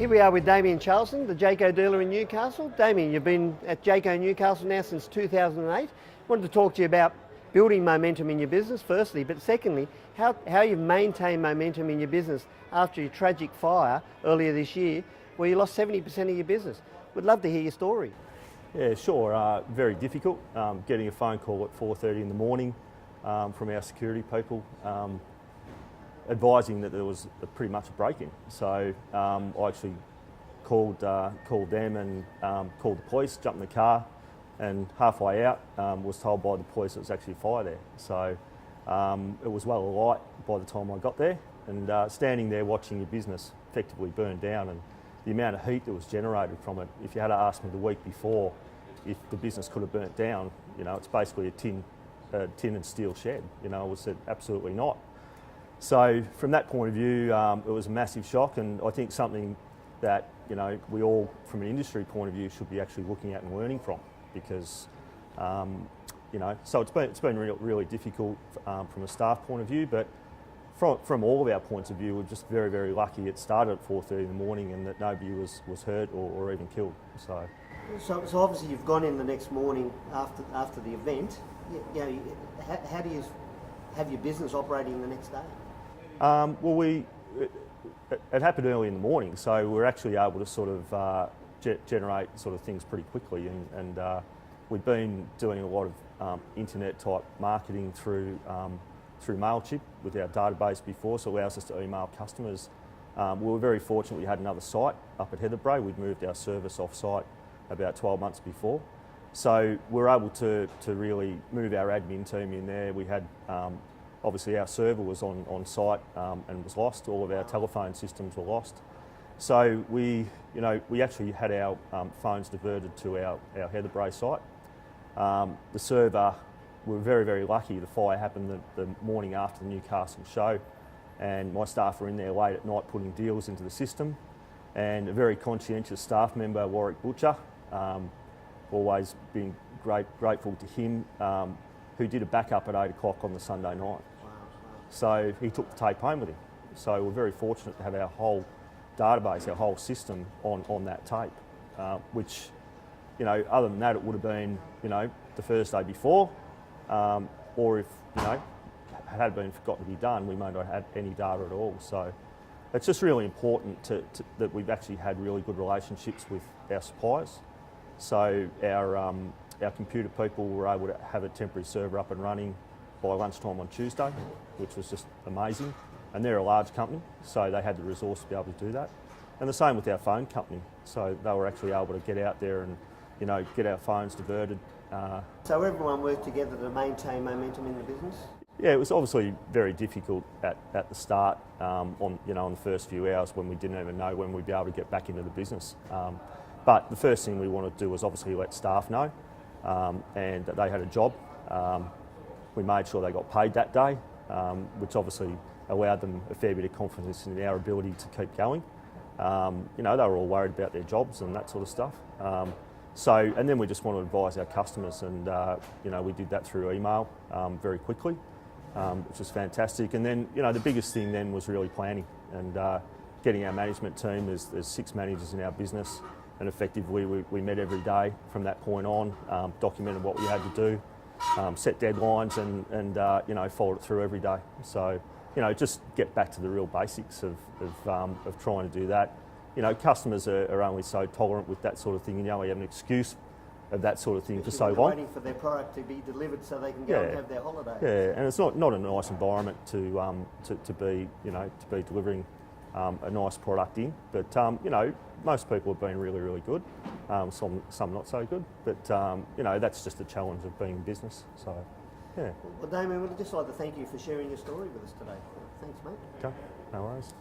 Here we are with Damian Charleson, the Jayco dealer in Newcastle. Damian, you've been at Jayco Newcastle now since 2008. Wanted to talk to you about building momentum in your business, firstly, but secondly, how you've maintained momentum in your business after your tragic fire earlier this year, where you lost 70% of your business. Would love to hear your story. Yeah, sure. Very difficult. Getting a phone call at 4:30 in the morning from our security people, advising that there was pretty much a break-in. So I actually called them and called the police, jumped in the car, and halfway out was told by the police it was actually a fire there. So it was well alight by the time I got there, and standing there watching your business effectively burn down, and the amount of heat that was generated from it. If you had asked me the week before if the business could have burnt down, you know, it's basically a tin and steel shed. You know, I would said absolutely not. So from that point of view, it was a massive shock, and I think something that, you know, we all, from an industry point of view, should be actually looking at and learning from, because, you know, so it's been really difficult from a staff point of view, but from all of our points of view, we're just very, very lucky it started at 4:30 in the morning and that nobody was hurt or even killed. So obviously you've gone in the next morning after the event. You know, how do you have your business operating the next day? Well, it happened early in the morning, so we're actually able to sort of generate sort of things pretty quickly, and we've been doing a lot of internet type marketing through MailChimp with our database before, so it allows us to email customers. We were very fortunate we had another site up at Heatherbrae. We'd moved our service off-site about 12 months before. So we're able to really move our admin team in there. We had, obviously our server was on site and was lost. All of our telephone systems were lost. So we actually had our phones diverted to our Heatherbrae site. The server, we were very, very lucky. The fire happened the morning after the Newcastle show, and my staff were in there late at night putting deals into the system. And a very conscientious staff member, Warwick Butcher, always been grateful to him, who did a backup at 8 o'clock on the Sunday night. Wow. So he took the tape home with him. So we're very fortunate to have our whole database, our whole system on that tape, which, you know, other than that, it would have been, you know, the Thursday before, or if, you know, had been forgotten to be done, we may not have had any data at all. So it's just really important that we've actually had really good relationships with our suppliers. So our computer people were able to have a temporary server up and running by lunchtime on Tuesday, which was just amazing. And they're a large company, so they had the resource to be able to do that. And the same with our phone company. So they were actually able to get out there and, you know, get our phones diverted. So everyone worked together to maintain momentum in the business? Yeah, it was obviously very difficult at the start, on the first few hours when we didn't even know when we'd be able to get back into the business. But the first thing we wanted to do was obviously let staff know and that they had a job. We made sure they got paid that day, which obviously allowed them a fair bit of confidence in our ability to keep going. You know, they were all worried about their jobs and that sort of stuff. And then we just want to advise our customers, and you know, we did that through email very quickly, which was fantastic. And then, you know, the biggest thing then was really planning and getting our management team. There's 6 managers in our business, and effectively we met every day from that point on, documented what we had to do, set deadlines, and you know, followed it through every day. So, you know, just get back to the real basics of trying to do that. You know, customers are only so tolerant with that sort of thing. You only have an excuse of that sort of thing for so long. Waiting for their product to be delivered so they can go and have their holiday. Yeah, and it's not a nice environment to be, you know, to be delivering a nice product in. But you know, most people have been really, really good. Some not so good. But you know, that's just the challenge of being in business. So, yeah. Well, Damian, we'd just like to thank you for sharing your story with us today. Thanks, mate. Okay, no worries.